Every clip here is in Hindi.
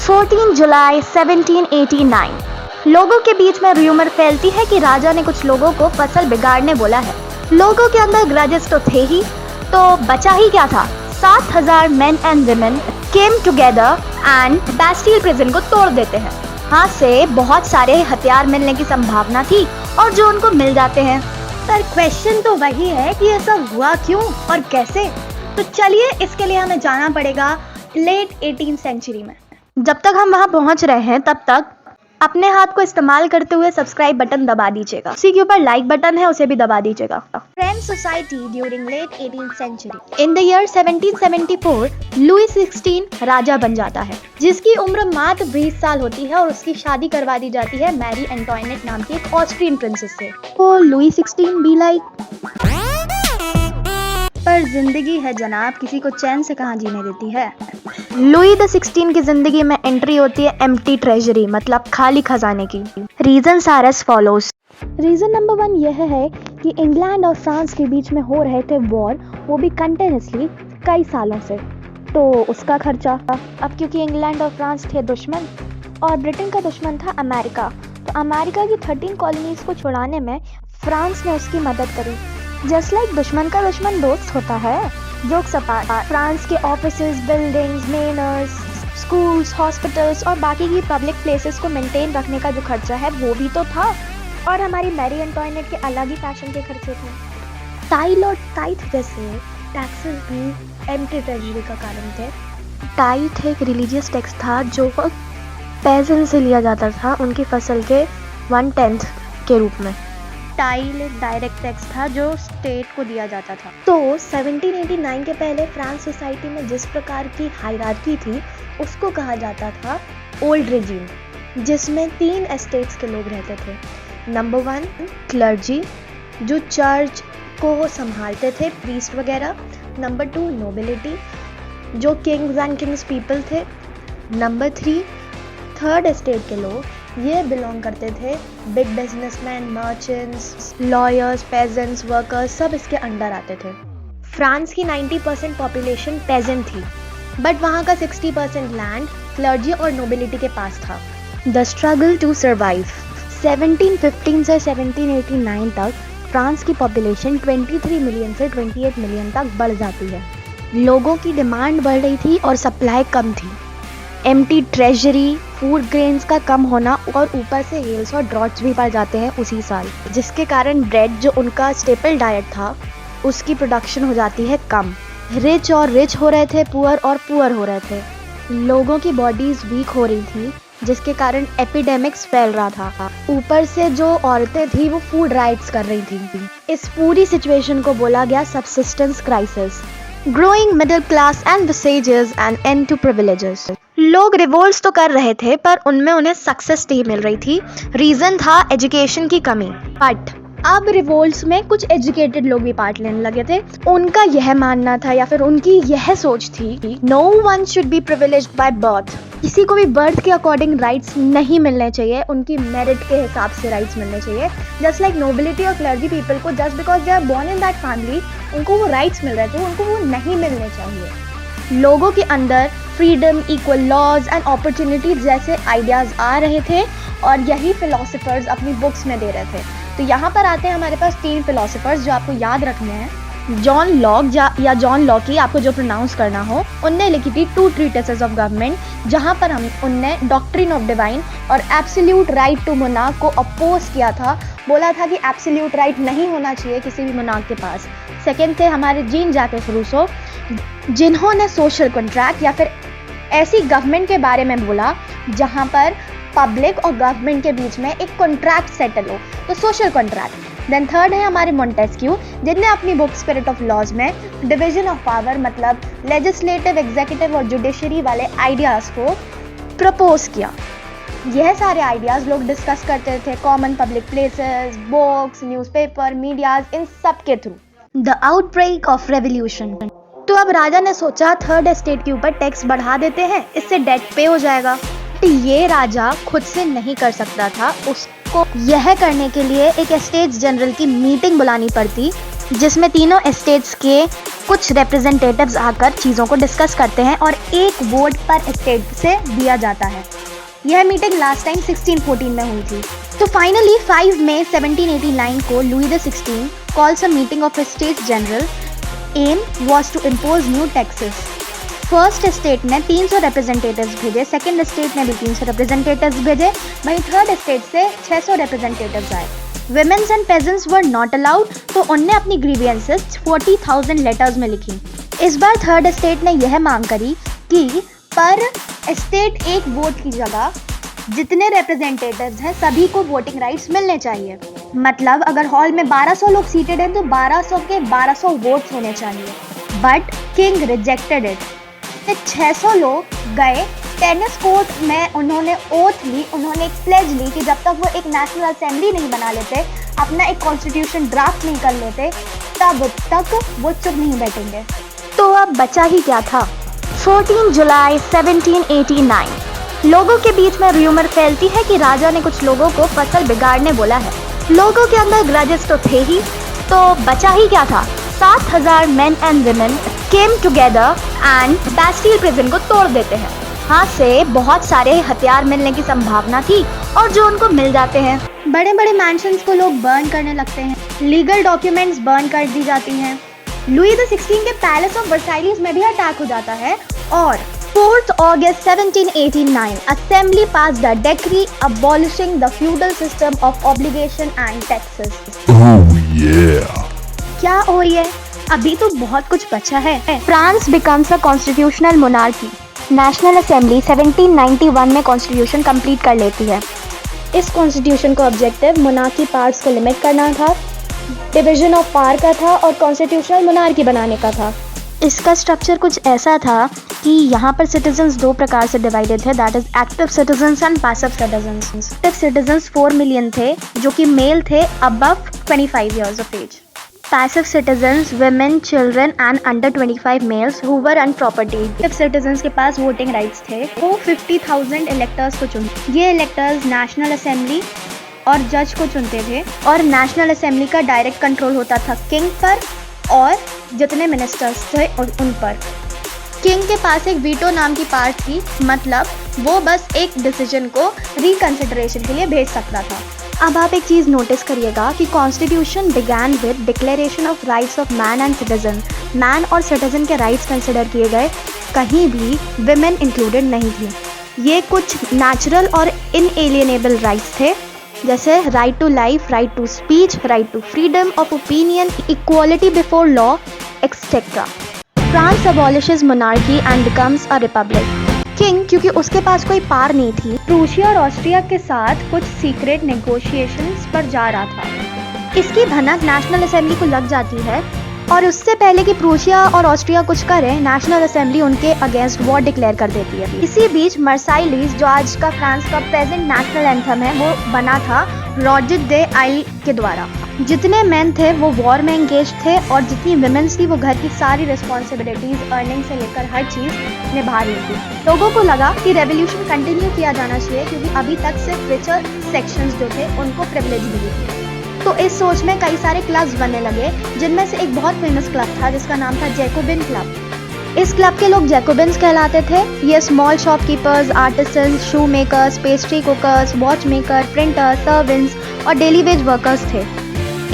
14 जुलाई 1789। लोगों के बीच में र्यूमर फैलती है कि राजा ने कुछ लोगों को फसल बिगाड़ने बोला है। लोगों के अंदर ग्रजेस तो थे ही, तो बचा ही क्या था। 7,000 main and women came together and Bastille prison को तोड़ देते हैं। वहाँ से बहुत सारे हथियार मिलने की संभावना थी और जो उनको मिल जाते हैं। पर क्वेश्चन तो वही है कि ऐसा हुआ क्यों और कैसे। तो चलिए इसके लिए हमें जाना पड़ेगा लेट 18th सेंचुरी में। जब तक हम वहाँ पहुँच रहे हैं तब तक अपने हाथ को इस्तेमाल करते हुए सब्सक्राइब बटन दबा दीजिएगा। उसी के ऊपर लाइक बटन है, उसे भी दबा दीजिएगा। French society during late 18th century. In the year 1774 Louis 16 राजा बन जाता है, जिसकी उम्र मात्र 20 साल होती है और उसकी शादी करवा दी जाती है मैरी एंटोइनेट नाम की एक ऑस्ट्रियन प्रिंसेस से। तो लुई 16 बी लाइक, पर जिंदगी है जनाब, किसी को चैन से कहाँ जीने देती है। लुई द 16 की जिंदगी में एंट्री होती है एम्प्टी ट्रेजरी, मतलब खाली खजाने की। Reasons are as follows. Reason number 1 यह है कि इंग्लैंड और फ्रांस के बीच में हो रहे थे वॉर, वो भी कंटिन्यूसली कई सालों से, तो उसका खर्चा। अब क्योंकि इंग्लैंड और फ्रांस थे दुश्मन और ब्रिटेन का दुश्मन था अमेरिका, तो अमेरिका की 13 कॉलोनीज को छुड़ाने में फ्रांस ने उसकी मदद करी। जस्ट लाइक दुश्मन का दुश्मन दोस्त होता है। जोक्स अपार्ट, फ्रांस के offices, buildings, manners, schools, hospitals और बाकी की पब्लिक प्लेसेस को मेंटेन रखने का जो खर्चा है वो भी तो था। और हमारी मैरी एंटोइनेट के अलग ही फैशन के खर्चे थे। टाइल और टाइथ जैसे टैक्सेस भी एम्प्टी ट्रेजरी का कारण थे। टाइथ एक रिलीजियस टैक्स था जो पेजेंट से लिया जाता था उनकी फसल के 1/10 के रूप में। टाइल एक डायरेक्ट टैक्स था जो स्टेट को दिया जाता था। तो 1789 के पहले फ्रांस सोसाइटी में जिस प्रकार की हायरार्की थी उसको कहा जाता था ओल्ड रेजिम, जिसमें 3 एस्टेट्स के लोग रहते थे। नंबर 1 क्लर्जी, जो चर्च को संभालते थे, प्रीस्ट वगैरह। नंबर 2 नोबिलिटी, जो किंग्स एंड किंग्स पीपल थे। नंबर 3 थर्ड एस्टेट के लोग, ये बिलोंग करते थे big businessman, merchants, lawyers, pageants, workers, सब इसके अंडर आते थे। फ्रांस की 90% पॉपुलेशन पेजेंट थी, बट वहाँ का 60% लैंड क्लर्जी और नोबिलिटी के पास था। The struggle to survive. 1715 से 1789 तक फ्रांस की पॉपुलेशन 23 मिलियन से 28 मिलियन तक बढ़ जाती है। लोगों की डिमांड बढ़ रही थी और सप्लाई कम थी। एम्प्टी ट्रेजरी, फूड ग्रेन्स का कम होना और ऊपर से हेल्स और ड्रॉट्स भी बढ़ जाते हैं उसी साल, जिसके कारण ब्रेड जो उनका स्टेपल डाइट था उसकी प्रोडक्शन हो जाती है कम। रिच और रिच हो रहे थे, पुअर और पुअर हो रहे थे। लोगों की बॉडीज वीक हो रही थी, जिसके कारण एपिडेमिक्स फैल रहा था। ऊपर से जो औरतें थी वो फूड राइट्स कर रही थी। इस पूरी सिचुएशन को बोला गया subsistence crisis. Growing middle class and envisages and end to privileges. लोग रिवोल्ट्स तो कर रहे थे पर उनमें उन्हें सक्सेस नहीं मिल रही थी। रीजन था एजुकेशन की कमी। बट अब रिवोल्ट्स में कुछ एजुकेटेड लोग भी पार्ट लेने लगे थे। उनका यह मानना था या फिर उनकी यह सोच थी कि no one should be privileged by birth. किसी को भी बर्थ के अकॉर्डिंग राइट्स नहीं मिलने चाहिए, उनकी मेरिट के हिसाब से राइट्स मिलने चाहिए। जस्ट लाइक नोबिलिटी और क्लर्जी पीपल को just because they are born in that family उनको वो राइट्स मिल रहे थे, उनको वो नहीं मिलने चाहिए। लोगों के अंदर freedom, equal laws and opportunities जैसे आइडियाज आ रहे थे और यही फिलोसोफर्स अपनी बुक्स में दे रहे थे। तो यहाँ पर आते हैं हमारे पास 3 फिलोसोफर्स जो आपको याद रखने हैं। जॉन लॉक या जॉन लॉकी, आपको जो प्रोनाउंस करना हो, उनने लिखी थी 2 ट्रीटिसेस ऑफ गवर्नमेंट, जहाँ पर उनने डॉक्ट्रिन ऑफ डिवाइन और एब्सोल्यूट राइट टू मोनार्क को अपोज किया था। बोला था कि एब्सोल्यूट राइट नहीं होना चाहिए किसी भी मोनार्क के पास। सेकेंड थे हमारे जीन जैकब रूसो, जिन्होंने सोशल कॉन्ट्रैक्ट या फिर ऐसी गवर्नमेंट के बारे में बोला जहाँ पर पब्लिक और गवर्नमेंट के बीच में एक कॉन्ट्रैक्ट सेटल हो, तो सोशल कॉन्ट्रैक्ट। देन थर्ड है हमारे मॉन्टेस्क्यू, जिनने अपनी बुक स्पिरिट ऑफ लॉज में डिवीजन ऑफ पावर, मतलब लेजिस्लेटिव, एग्जीक्यूटिव और जुडिशरी वाले आइडियाज़ को प्रपोज किया। यह सारे आइडियाज़ लोग डिस्कस करते थे common public places, books, newspaper, medias, इन सब के through. The outbreak of revolution. तो अब राजा ने सोचा थर्ड एस्टेट के ऊपर टैक्स बढ़ा देते हैं, इससे डेट पे हो जाएगा। ये राजा खुद से नहीं कर सकता था, उसको यह करने के लिए एक एस्टेट्स जनरल की मीटिंग बुलानी पड़ती जिसमें तीनों एस्टेट्स के कुछ रिप्रेजेंटेटिव्स आकर चीज़ों को डिस्कस करते हैं और एक वोट पर एस्टेट से दिया जाता है। यह मीटिंग लास्ट टाइम 1614 में हुई थी। तो फाइनली 5 मई 1789 को Louis the 16 calls a meeting of states general. Aim was to impose new taxes. First state ने 300 रिप्रेजेंटेटिव्स भेजे, सेकंड स्टेट ने भी 300 रिप्रेजेंटेटिव्स भेजे, वहीं थर्ड स्टेट से 600 रिप्रेजेंटेटिव्स आए। Women's and pageants were not allowed, तो उनने अपनी ग्रीवियंसेस 40,000 लेटर्स में लिखी। इस बार थर्ड स्टेट ने यह मांग करी कि पर स्टेट एक वोट की जगह जितने रिप्रेजेंटेटिव्स हैं सभी को वोटिंग राइट्स मिलने चाहिए। मतलब अगर हॉल में 1200 लोग सीटेड हैं तो 1200 के 1200 वोट्स होने चाहिए। But king rejected it. 600 लोग गए टेनिस कोर्ट में, उन्होंने ओथ ली, उन्होंने एक प्लेज ली कि जब तक वो एक नेशनल असेंबली नहीं बना लेते, अपना एक कॉन्स्टिट्यूशन ड्राफ्ट नहीं कर लेते, तब तक वो चुप नहीं बैठेंगे। तो अब बचा ही क्या था। 14 जुलाई 1789 लोगों के बीच में र्यूमर फैलती है कि राजा ने कुछ लोगों को फसल बिगाड़ने बोला है। लोगों के अंदर ग्रजेस तो थे ही, तो बचा ही क्या था। 7,000 main and women came together and Bastille prison को तोड़ देते हैं। हाथ से बहुत सारे हथियार मिलने की संभावना थी और जो उनको मिल जाते हैं। बड़े बड़े मैंशंस को लोग बर्न करने लगते हैं, लीगल डॉक्यूमेंट्स बर्न कर दी जाती हैं। लुई द 16 के पैलेस ऑफ वर्साइलिस में भी अटैक हो जाता है और 4 अगस्त 1789 assembly passed a decree abolishing the feudal system of obligation and taxes. क्या हो ये? अभी तो बहुत कुछ बचा है। France becomes a constitutional monarchy. National assembly 1791 में कॉन्स्टिट्यूशन कंप्लीट कर लेती है। इस कॉन्स्टिट्यूशन का ऑब्जेक्टिव मोनार्की पार्ट्स को लिमिट करना था, डिवीजन ऑफ पावर का था और कॉन्स्टिट्यूशनल मोनार्की बनाने का था। इसका स्ट्रक्चर कुछ ऐसा था कि यहाँ पर सिटीजन्स दो प्रकार से डिवाइडेड थे, that is active citizens and passive citizens. Active citizens 4 million थे जो कि मेल थे above 25 years of age. Passive citizens, women, children and under 25 males who were unpropertied. Active citizens के पास वोटिंग राइट्स थे। वो 50,000 इलेक्टर्स को चुनते। ये इलेक्टर्स नेशनल असेंबली और जज को चुनते थे और नेशनल असेंबली का डायरेक्ट कंट्रोल होता था किंग पर और जितने मिनिस्टर्स थे उन पर। किंग के पास एक वीटो नाम की पावर थी, मतलब वो बस एक डिसीजन को रिकंसिडरेशन के लिए भेज सकता था। अब आप एक चीज़ नोटिस करिएगा कि constitution began with declaration of rights of man and citizen. Man और सिटीजन के राइट्स कंसिडर किए गए, कहीं भी विमेन इंक्लूडेड नहीं थी। ये कुछ नेचुरल और इनएलिएनेबल राइट्स थे, जैसे right to life, right to speech, right to freedom of opinion, equality before law etcetera. France abolishes monarchy and becomes a republic. King क्योंकि उसके पास कोई पावर नहीं थी, प्रूशिया और ऑस्ट्रिया के साथ कुछ सीक्रेट नेगोशिएशंस पर जा रहा था। इसकी भनक नेशनल असेंबली को लग जाती है और उससे पहले कि प्रूशिया और ऑस्ट्रिया कुछ करें, नेशनल असेंबली उनके अगेंस्ट वॉर डिक्लेयर कर देती है। इसी बीच मर्साइलिस, जो आज का फ्रांस का प्रेजेंट नेशनल एंथम है, वो बना था रॉजिट दे आइल के द्वारा। जितने मेन थे वो वॉर में एंगेज थे और जितनी विमेन्स थी वो घर की सारी रिस्पॉन्सिबिलिटीज, अर्निंग से लेकर हर चीज़ निभा रही थी। लोगों को लगा कि रेवोल्यूशन कंटिन्यू किया जाना चाहिए क्योंकि अभी तक सिर्फ रिचर सेक्शंस जो थे उनको प्रिविलेज मिली थी। तो इस सोच में कई सारे क्लब्स बनने लगे, जिनमें से एक बहुत फेमस क्लब था जिसका नाम था जैकोबिन क्लब। इस क्लब के लोग जैकोबिन्स कहलाते थे। ये small shopkeepers, artisans, shoe makers, pastry cookers, watch maker, printers, servants और डेली वेज वर्कर्स थे।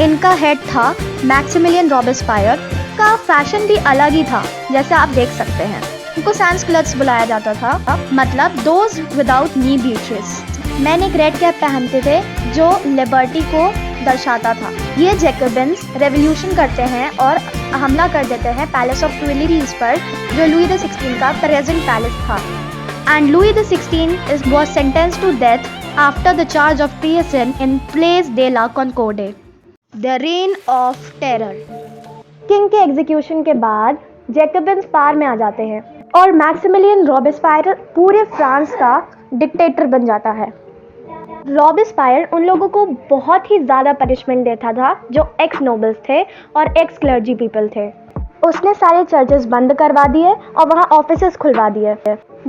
इनका हेड था मैक्सिमिलियन रॉबेस्पायर। का फैशन भी अलग ही था, जैसे आप देख सकते हैं। इनको सैंस क्लब्स बुलाया जाता था, मतलब दोज विदाउट नी ब्यूट्रेस। मैन एक रेड कैप पहनते थे जो लिबर्टी को दर्शाता था। ये जैकोबिन्स रेवोल्यूशन करते हैं और हमला कर देते हैं पैलेस ऑफ ट्यूइलरीज पर, जो लुई द 16 का प्रेजेंट पैलेस था। And Louis the 16 was sentenced to death after the charge of treason in Place de la Concorde. The reign of terror. King के एग्जीक्यूशन के बाद जैकोबिन्स पावर में आ जाते हैं और मैक्सिमिलियन रॉबेस्पायर पूरे फ्रांस का डिक्टेटर बन जाता है। रॉबेस्पायर उन लोगों को बहुत ही ज़्यादा पनिशमेंट देता था जो एक्स नोबल्स थे और एक्स क्लर्जी पीपल थे। उसने सारे चर्चेस बंद करवा दिए और वहाँ ऑफिसेस खुलवा दिए।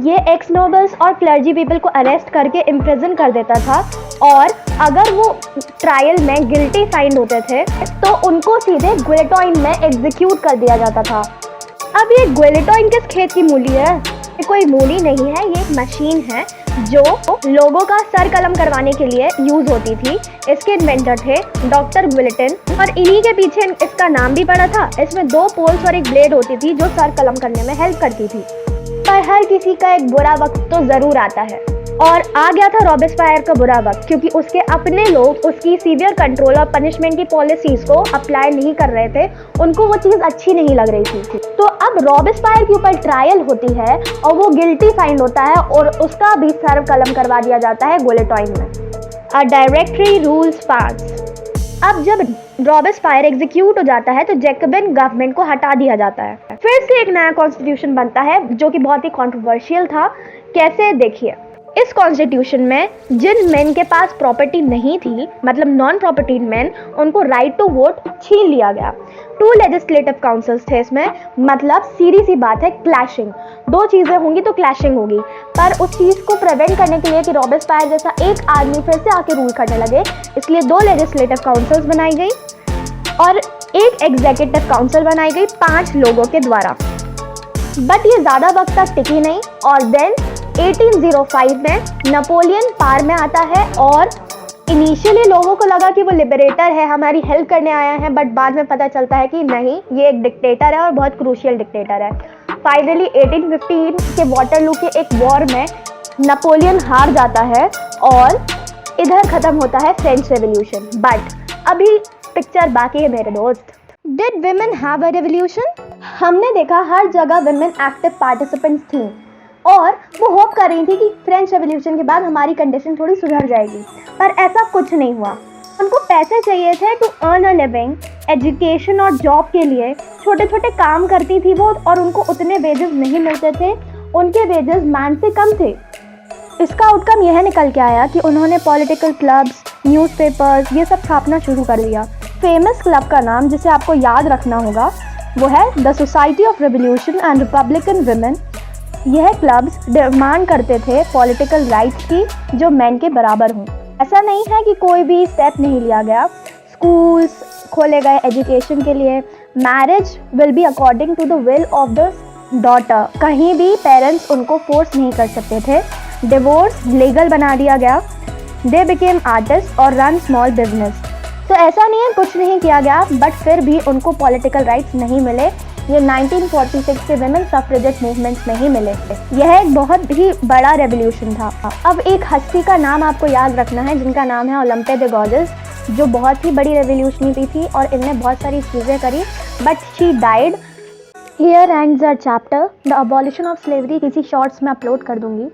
ये एक्स नोबल्स और क्लर्जी पीपल को अरेस्ट करके इम्प्रिजन कर देता था और अगर वो ट्रायल में गिल्टी फाइंड होते थे तो उनको सीधे गिलेटॉइन में एग्जीक्यूट कर दिया जाता था। अब ये गिलेटॉइन किस खेत की मूली है? ये कोई मूली नहीं है, ये एक मशीन है जो लोगों का सर कलम करवाने के लिए यूज होती थी। इसके इन्वेंटर थे डॉक्टर गिलेटिन और इन्हीं के पीछे इसका नाम भी पड़ा था। इसमें 2 पोल्स और एक ब्लेड होती थी जो सर कलम करने में हेल्प करती थी। पर हर किसी का एक बुरा वक्त तो जरूर आता है और आ गया था रॉबेस्पायर का बुरा वक्त, क्योंकि उसके अपने लोग उसकी सीवियर कंट्रोल और पनिशमेंट की पॉलिसीज को अप्लाई नहीं कर रहे थे। उनको वो चीज़ अच्छी नहीं लग रही थी। तो अब रॉबेस्पायर के ऊपर ट्रायल होती है और वो गिल्टी फाइंड होता है और उसका भी सर कलम करवा दिया जाता है गिलेटॉइन में। अ डायरेक्टरी रूल्स पास। अब जब रॉबेस्पायर एग्जीक्यूट हो जाता है तो जैकबिन गवर्नमेंट को हटा दिया जाता है। फिर से एक नया कॉन्स्टिट्यूशन बनता है जो कि बहुत ही कंट्रोवर्शियल था। कैसे, देखिए। इस कॉन्स्टिट्यूशन में जिन मेन के पास प्रॉपर्टी नहीं थी, मतलब नॉन प्रॉपर्टी मेन, उनको राइट टू वोट छीन लिया गया। 2 लेजिस्लेटिव काउंसिल्स थे इसमें, मतलब सीधी सी बात है क्लैशिंग। 2 चीज़ें होंगी तो क्लैशिंग होगी। पर उस चीज़ को प्रिवेंट करने के लिए कि रॉबेस्पायर जैसा एक आदमी फिर से आके रूल करने लगे, इसलिए 2 लेजिस्लेटिव काउंसिल्स बनाई गई और एक एग्जीक्यूटिव काउंसिल बनाई गई 5 लोगों के द्वारा। बट ये ज़्यादा वक्त तक टिकी नहीं और देन 1805 में नेपोलियन पावर में आता है और इनिशियली लोगों को लगा कि वो लिबरेटर है, हमारी हेल्प करने आया है, बट बाद में पता चलता है कि नहीं, ये एक डिक्टेटर है और बहुत क्रूशियल डिक्टेटर है। फाइनली 1815 के वाटरलू के एक वॉर में नेपोलियन हार जाता है और इधर खत्म होता है फ्रेंच रेवोल्यूशन। बट अभी पिक्चर बाकी है मेरे दोस्त। Did women have a revolution? हमने देखा हर जगह विमेन एक्टिव पार्टिसिपेंट्स थी और वो होप कर रही थी कि फ्रेंच रेवोल्यूशन के बाद हमारी कंडीशन थोड़ी सुधर जाएगी, पर ऐसा कुछ नहीं हुआ। उनको पैसे चाहिए थे to earn a living, education और जॉब के लिए छोटे छोटे काम करती थी वो, और उनको उतने वेजेस नहीं मिलते थे, उनके वेजेस मैन से कम थे। इसका आउटकम यह निकल के आया कि उन्होंने पॉलिटिकल क्लब्स, न्यूज़पेपर्स, ये सब छापना शुरू कर दिया। फेमस क्लब का नाम जिसे आपको याद रखना होगा वो है the society of revolution and Republican women. यह क्लब्स डिमांड करते थे पॉलिटिकल राइट्स की जो मैन के बराबर हों। ऐसा नहीं है कि कोई भी स्टेप नहीं लिया गया। स्कूल्स खोले गए एजुकेशन के लिए। Marriage will be according to the will of the daughter, कहीं भी पेरेंट्स उनको फोर्स नहीं कर सकते थे। डिवोर्स लीगल बना दिया गया। दे बिकेम आर्टिस्ट और रन स्मॉल बिजनेस। तो ऐसा नहीं है कुछ नहीं किया गया, बट फिर भी उनको पॉलिटिकल राइट्स नहीं मिले। ये 1946 के विमेन सफ्रेजेट मूवमेंट्स में ही मिले थे। यह एक बहुत ही बड़ा रेवोल्यूशन था। अब एक हस्ती का नाम आपको याद रखना है जिनका नाम है ओलंपे द गॉडेस, जो बहुत ही बड़ी रेवोल्यूशनरी थी और इनने बहुत सारी चीज़ें करी, but she died. Here ends our chapter the abolition of slavery. किसी शॉर्ट्स में अपलोड कर दूंगी।